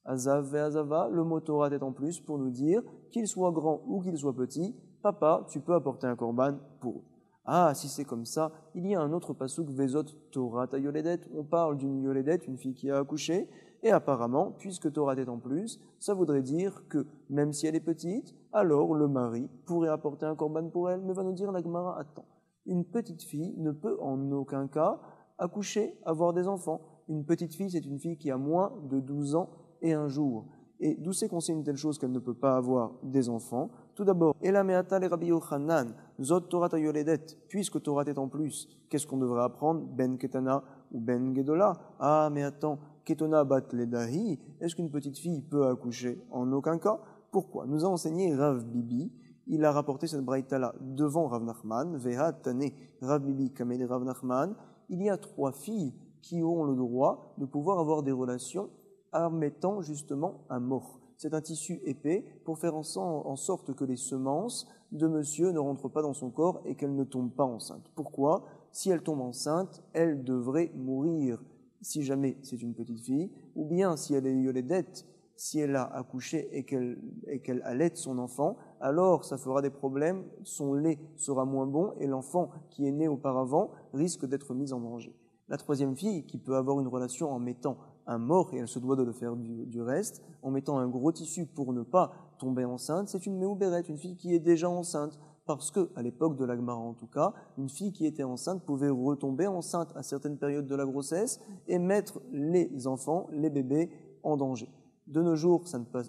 Azav ve Azava, le mot Torah est en plus pour nous dire qu'il soit grand ou qu'il soit petit, papa, tu peux apporter un korban pour eux. Ah, si c'est comme ça, il y a un autre pasuk, Vezot Torah ta Yoledet, on parle d'une Yoledet, une fille qui a accouché, et apparemment, puisque Torah est en plus, ça voudrait dire que même si elle est petite, alors le mari pourrait apporter un korban pour elle, mais va nous dire la Gemara, attends, une petite fille ne peut en aucun cas accoucher, avoir des enfants. Une petite fille, c'est une fille qui a moins de 12 ans et un jour. Et d'où c'est qu'on sait une telle chose qu'elle ne peut pas avoir des enfants? Tout d'abord, Ela me'ata le Rabbi Yochanan, Zot Torah ta Yoledet, puisque Torah est en plus, qu'est-ce qu'on devrait apprendre? Ben Ketana ou Ben Gedola? Ah, mais attends, Ketona bat ledahi, est-ce qu'une petite fille peut accoucher? En aucun cas. Pourquoi? Nous a enseigné Rav Bibi, il a rapporté cette braïta-là devant Rav Nachman, Veha Tane Rav Bibi Kamel Rav Nachman, il y a 3 filles qui ont le droit de pouvoir avoir des relations en mettant justement un mort. C'est un tissu épais pour faire en sorte que les semences de monsieur ne rentrent pas dans son corps et qu'elle ne tombe pas enceinte. Pourquoi? Si elle tombe enceinte, elle devrait mourir si jamais c'est une petite fille, ou bien si elle est yoledette, si elle a accouché et qu'elle allaite son enfant, alors ça fera des problèmes, son lait sera moins bon et l'enfant qui est né auparavant risque d'être mis en danger. La 3e fille qui peut avoir une relation en mettant un mort, et elle se doit de le faire du reste, en mettant un gros tissu pour ne pas tomber enceinte, c'est une méoubéret, une fille qui est déjà enceinte. Parce que, à l'époque de la Gemara en tout cas, une fille qui était enceinte pouvait retomber enceinte à certaines périodes de la grossesse et mettre les enfants, les bébés, en danger. De nos jours,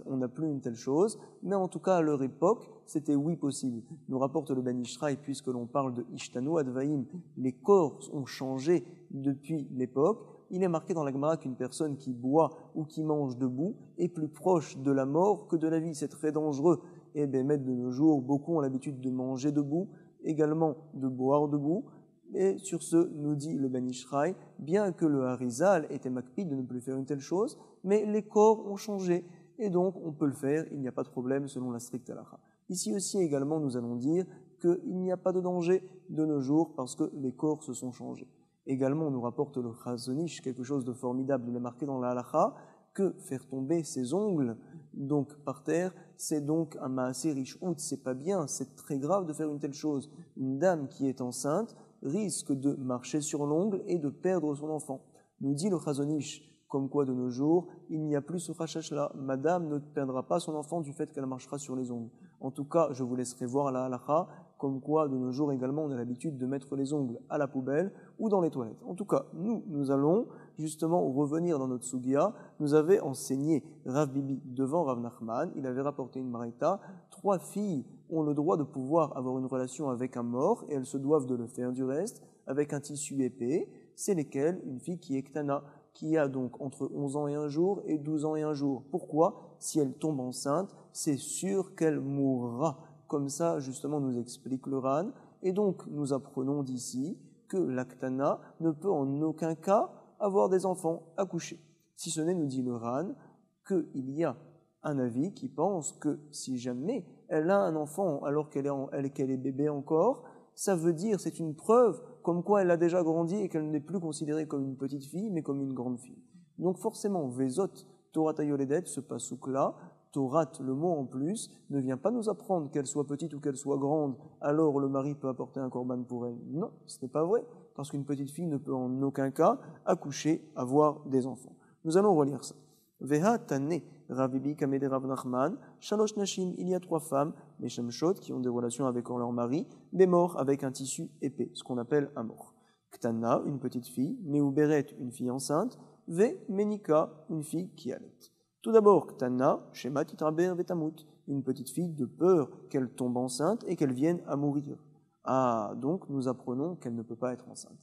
on n'a plus une telle chose, mais en tout cas à leur époque, c'était oui possible. Nous rapporte le Ben Ishraï, puisque l'on parle de Ishtanu Advaim, les corps ont changé depuis l'époque. Il est marqué dans la Gemara qu'une personne qui boit ou qui mange debout est plus proche de la mort que de la vie. C'est très dangereux. Et de nos jours, beaucoup ont l'habitude de manger debout, également de boire debout. Et sur ce, nous dit le Ben Ishraï, bien que le Harizal était makpid de ne plus faire une telle chose, mais les corps ont changé. Et donc, on peut le faire, il n'y a pas de problème selon la stricte halakha. Ici aussi, également, nous allons dire qu'il n'y a pas de danger de nos jours parce que les corps se sont changés. Également, on nous rapporte le Chazonish, quelque chose de formidable, il est marqué dans la halakha, que faire tomber ses ongles donc par terre, c'est donc un maasé rish'out, c'est pas bien, c'est très grave de faire une telle chose. Une dame qui est enceinte risque de marcher sur l'ongle et de perdre son enfant. Nous dit le Chazonish, comme quoi de nos jours, il n'y a plus ce rachach-là. Madame ne perdra pas son enfant du fait qu'elle marchera sur les ongles. En tout cas, je vous laisserai voir la halakha, comme quoi de nos jours également on a l'habitude de mettre les ongles à la poubelle ou dans les toilettes. En tout cas, nous allons justement revenir dans notre sugia. Nous avait enseigné Rav Bibi devant Rav Nachman, il avait rapporté une braïta, 3 filles ont le droit de pouvoir avoir une relation avec un mort et elles se doivent de le faire du reste avec un tissu épais, c'est lesquelles une fille qui est ktana, qui a donc entre 11 ans et un jour et 12 ans et un jour. Pourquoi? Si elle tombe enceinte, c'est sûr qu'elle mourra. Comme ça, justement, nous explique le Ran. Et donc, nous apprenons d'ici que l'Aktana ne peut en aucun cas avoir des enfants accouchés. Si ce n'est, nous dit le Ran, qu'il y a un avis qui pense que si jamais elle a un enfant alors qu'elle est bébé encore, ça veut dire, c'est une preuve comme quoi elle a déjà grandi et qu'elle n'est plus considérée comme une petite fille, mais comme une grande fille. Donc forcément, Vezot, Torah Yoledet, ce pasouk-là, Torah, le mot en plus, ne vient pas nous apprendre qu'elle soit petite ou qu'elle soit grande, alors le mari peut apporter un korban pour elle. Non, ce n'est pas vrai, parce qu'une petite fille ne peut en aucun cas accoucher, avoir des enfants. Nous allons relire ça. Veha Tane, Ravibi Kamede Rav Nachman, Shalosh Nashim, il y a 3 femmes, les Shemshot, qui ont des relations avec leur mari, des morts avec un tissu épais, ce qu'on appelle un mort. Ktana, une petite fille, Meuberet, une fille enceinte, Ve Menika, une fille qui allait. Tout d'abord, Ktana, Shema Titraber Vetamut, une petite fille de peur qu'elle tombe enceinte et qu'elle vienne à mourir. Ah, donc nous apprenons qu'elle ne peut pas être enceinte.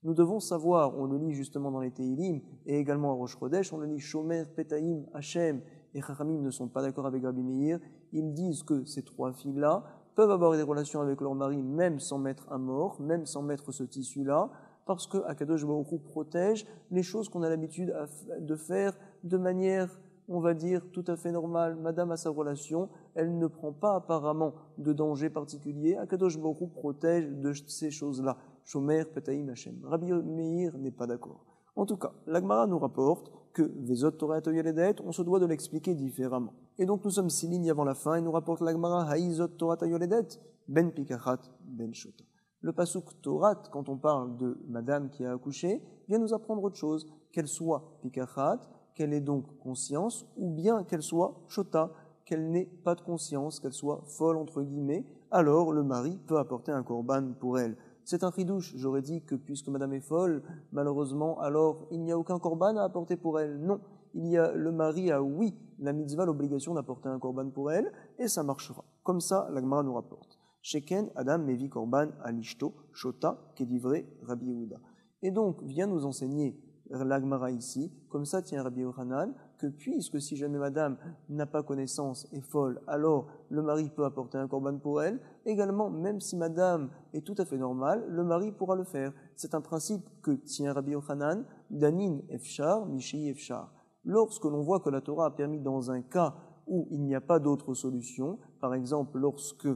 Nous devons savoir, on le lit justement dans les Teilim et également à Rosh Chodesh, on le lit Shomer, Petaim, Hachem et Chachamim ne sont pas d'accord avec Rabbi Meir. Ils disent que ces 3 filles-là peuvent avoir des relations avec leur mari même sans mettre un mort, même sans mettre ce tissu-là, parce que Akadosh Baruch Hu protège les choses qu'on a l'habitude de faire de manière, on va dire, tout à fait normale. Madame a sa relation, elle ne prend pas apparemment de danger particulier. Akadosh Baruch Hu protège de ces choses-là. Shomer, Petaim, Hashem. Rabbi Meir n'est pas d'accord. En tout cas, l'Agmara nous rapporte que Vezot Torah Yoledet, on se doit de l'expliquer différemment. Et donc nous sommes 6 lignes avant la fin et nous rapporte l'Agmara Haïzot Torah Yoledet, Ben Pikachat, Ben Shota. Le pasuk Torah, quand on parle de madame qui a accouché, vient nous apprendre autre chose, qu'elle soit Pikachat, qu'elle ait donc conscience, ou bien qu'elle soit Shota, qu'elle n'ait pas de conscience, qu'elle soit folle entre guillemets, alors le mari peut apporter un korban pour elle. C'est un chidouche, j'aurais dit que puisque madame est folle, malheureusement, alors il n'y a aucun korban à apporter pour elle. Non, le mari a, oui, la mitzvah, l'obligation d'apporter un korban pour elle, et ça marchera. Comme ça, la Gemara nous rapporte. Sheken, Adam, Mevi, Korban, Alishto, Shota, Kedivre, Rabbi Yehuda. Et donc, vient nous enseigner la Gemara ici, comme ça tient Rabbi Yochanan, que puisque si jamais madame n'a pas connaissance, est folle, alors le mari peut apporter un korban pour elle. Également, même si madame est tout à fait normale, le mari pourra le faire. C'est un principe que tient Rabbi Yochanan, Danin Efshar, Mishi Efshar. Lorsque l'on voit que la Torah a permis dans un cas où il n'y a pas d'autre solution, par exemple lorsque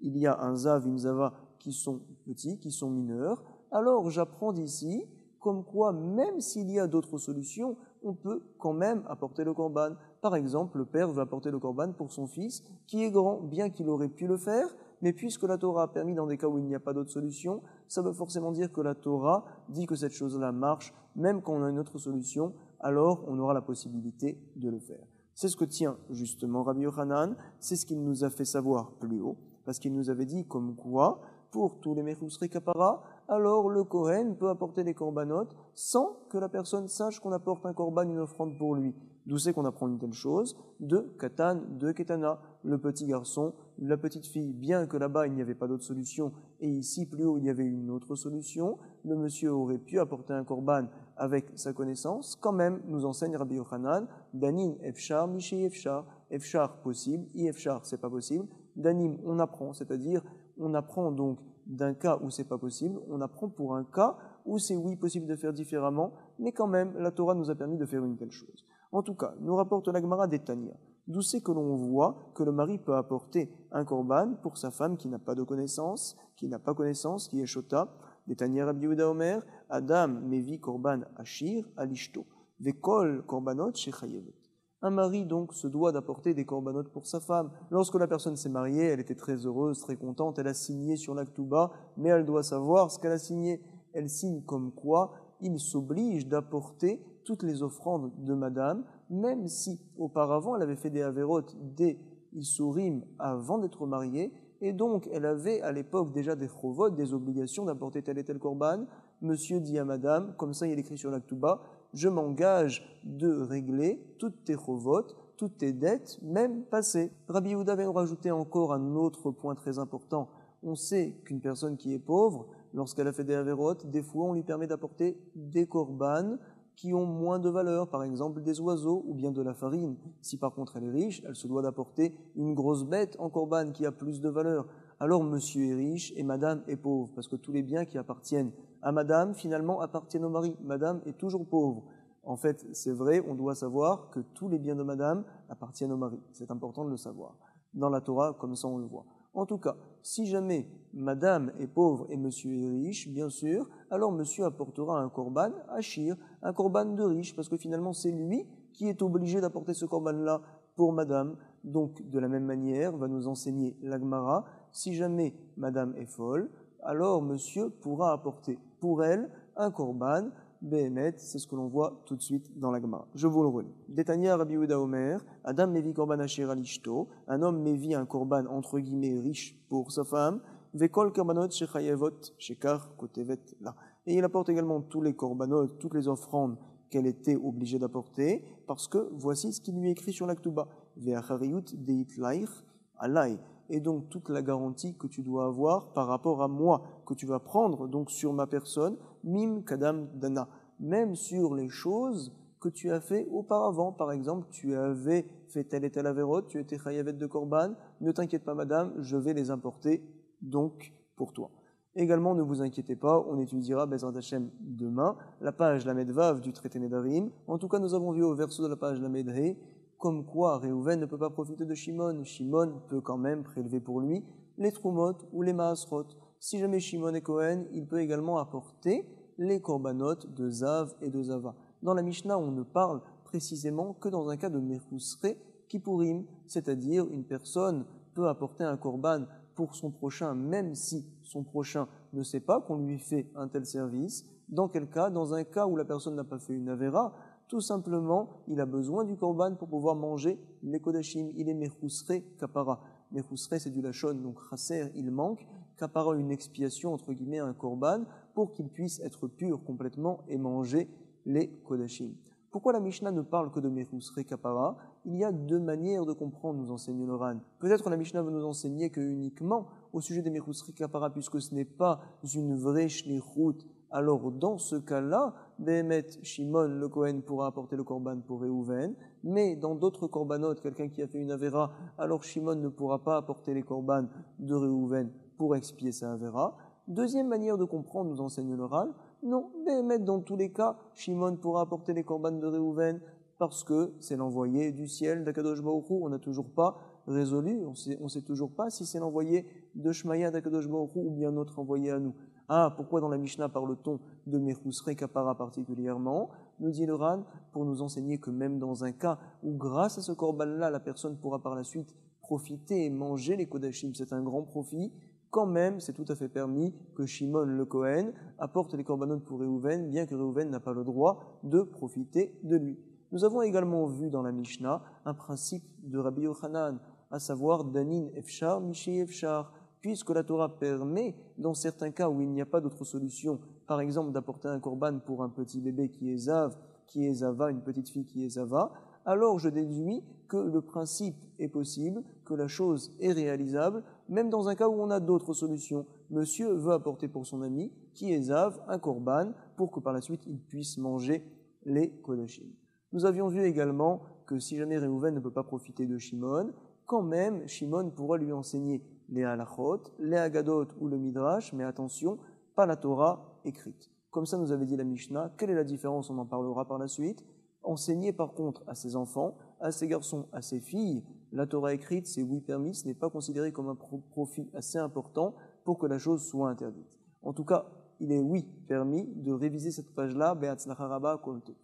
il y a un zav, une zava qui sont petits, qui sont mineurs, alors j'apprends d'ici comme quoi, même s'il y a d'autres solutions, on peut quand même apporter le korban. Par exemple, le père veut apporter le korban pour son fils, qui est grand, bien qu'il aurait pu le faire, mais puisque la Torah a permis dans des cas où il n'y a pas d'autre solution, ça veut forcément dire que la Torah dit que cette chose-là marche, même quand on a une autre solution, alors on aura la possibilité de le faire. C'est ce que tient justement Rabbi Yochanan, c'est ce qu'il nous a fait savoir plus haut, parce qu'il nous avait dit comme quoi, pour tous les mechusri kapara, alors le Kohen peut apporter les korbanot sans que la personne sache qu'on apporte un korban, une offrande pour lui. D'où c'est qu'on apprend une telle chose? De Katan, de Ketana, le petit garçon, la petite fille, bien que là-bas il n'y avait pas d'autre solution, et ici plus haut il y avait une autre solution, le monsieur aurait pu apporter un korban avec sa connaissance, quand même nous enseigne Rabbi Yochanan, Danin Efshar, Mishi Efshar, Efshar possible, Efshar c'est pas possible, Danim on apprend, c'est-à-dire on apprend donc d'un cas où c'est pas possible, on apprend pour un cas où c'est oui possible de faire différemment, mais quand même la Torah nous a permis de faire une telle chose. En tout cas, nous rapporte la Gemara des Tanya, d'où c'est que l'on voit que le mari peut apporter un korban pour sa femme qui n'a pas de connaissance, qui n'a pas connaissance, qui est Shota, des Tanya Rabbi Yehuda Omer, Adam mevi korban ashir alishto, vekol korbanot shechayevet. Un mari donc se doit d'apporter des corbanotes pour sa femme. Lorsque la personne s'est mariée, elle était très heureuse, très contente, elle a signé sur l'Aktuba, mais elle doit savoir ce qu'elle a signé. Elle signe comme quoi il s'oblige d'apporter toutes les offrandes de madame, même si auparavant elle avait fait des avérotes, des isurim avant d'être mariée, et donc elle avait à l'époque déjà des chovot, des obligations d'apporter tel et tel korban. Monsieur dit à madame, comme ça il est écrit sur l'Aktuba, je m'engage de régler toutes tes chovot, toutes tes dettes, même passées. Rabbi Yehuda vient rajouter encore un autre point très important. On sait qu'une personne qui est pauvre, lorsqu'elle a fait des avérotes, des fois on lui permet d'apporter des korbanes qui ont moins de valeur, par exemple des oiseaux ou bien de la farine. Si par contre elle est riche, elle se doit d'apporter une grosse bête en korban qui a plus de valeur. Alors monsieur est riche et madame est pauvre, parce que tous les biens qui appartiennent à madame, finalement, appartiennent au mari. Madame est toujours pauvre. En fait, c'est vrai, on doit savoir que tous les biens de madame appartiennent au mari. C'est important de le savoir. Dans la Torah, comme ça on le voit. En tout cas, si jamais madame est pauvre et monsieur est riche, bien sûr, alors monsieur apportera un korban achir, un korban de riche, parce que finalement c'est lui qui est obligé d'apporter ce korban-là pour madame. Donc de la même manière, va nous enseigner la Gemara, si jamais madame est folle, alors monsieur pourra apporter pour elle un korban, Behemet, c'est ce que l'on voit tout de suite dans la Gemara. Je vous le relis. Détania Rabbi Yehuda Omer, Adam mevi korban asher alishto, un homme mévit un korban entre guillemets riche pour sa femme, vekol korbanot shechayevot shekar kotevet la. Et il apporte également tous les korbanot, toutes les offrandes qu'elle était obligée d'apporter, parce que voici ce qu'il lui écrit sur l'aktuba, ve'achariyut deit laich alai. Et donc toute la garantie que tu dois avoir par rapport à moi, que tu vas prendre donc sur ma personne, mim kadam dana, même sur les choses que tu as fait auparavant. Par exemple, tu avais fait telle et telle avérote, tu étais chayavet de korban, ne t'inquiète pas madame, je vais les importer donc pour toi. Également, ne vous inquiétez pas, on étudiera Bezrat Hashem demain la page Lamed Vav du traité Nedarim. En tout cas, nous avons vu au verso de la page Lamed He comme quoi Réhouven ne peut pas profiter de Shimon. Shimon peut quand même prélever pour lui les Trumot ou les Maasrot. Si jamais Shimon est Kohen, il peut également apporter les Korbanot de Zav et de Zava. Dans la Mishnah, on ne parle précisément que dans un cas de Mechusre Kippurim, c'est-à-dire une personne peut apporter un Korban pour son prochain, même si son prochain ne sait pas qu'on lui fait un tel service. Dans quel cas? Dans un cas où la personne n'a pas fait une Avera, tout simplement, il a besoin du korban pour pouvoir manger les kodashim. Il est mechusre kapara. Mechusre, c'est du lachon, donc chaser, il manque. Kapara, une expiation, entre guillemets, un korban, pour qu'il puisse être pur complètement et manger les kodashim. Pourquoi la Mishnah ne parle que de mechusre kapara? Il y a deux manières de comprendre, nous enseigne le Ran. Peut-être la Mishnah veut nous enseigner que uniquement au sujet des mechusre kapara, puisque ce n'est pas une vraie shlichut. Alors dans ce cas-là, Behemet, Shimon, le Kohen, pourra apporter le korban pour Réhouven, mais dans d'autres korbanotes, quelqu'un qui a fait une Avera, alors Shimon ne pourra pas apporter les korban de Réhouven pour expier sa Avera. Deuxième manière de comprendre, nous enseigne le Ran, non, Behemet, dans tous les cas, Shimon pourra apporter les korban de Réhouven parce que c'est l'envoyé du ciel d'Akadosh Baruch Hu. On n'a toujours pas résolu, on sait toujours pas si c'est l'envoyé de Shmaya d'Akadosh Baruch Hu ou bien notre envoyé à nous. Ah, pourquoi dans la Mishnah parle-t-on de Mechusre Kapara particulièrement? Nous dit le Ran, pour nous enseigner que même dans un cas où grâce à ce korban-là, la personne pourra par la suite profiter et manger les kodashim, c'est un grand profit, quand même, c'est tout à fait permis que Shimon le Kohen apporte les korbanot pour Réhouven, bien que Réhouven n'a pas le droit de profiter de lui. Nous avons également vu dans la Mishnah un principe de Rabbi Yochanan, à savoir Danin Efshar, Mishi Efshar, puisque la Torah permet, dans certains cas où il n'y a pas d'autre solution, par exemple d'apporter un korban pour un petit bébé qui est Zav, qui est Zava, une petite fille qui est Zava, alors je déduis que le principe est possible, que la chose est réalisable, même dans un cas où on a d'autres solutions. Monsieur veut apporter pour son ami, qui est Zav, un korban, pour que par la suite il puisse manger les kodashim. Nous avions vu également que si jamais Réhouven ne peut pas profiter de Shimon, quand même Shimon pourra lui enseigner les halachot, les agadot ou le midrash, mais attention, pas la Torah écrite. Comme ça nous avait dit la Mishnah, quelle est la différence? On en parlera par la suite. Enseigner par contre à ses enfants, à ses garçons, à ses filles, la Torah écrite, c'est oui permis, ce n'est pas considéré comme un profit assez important pour que la chose soit interdite. En tout cas, il est oui permis de réviser cette page-là, Be'atzlacha rabba kol tov.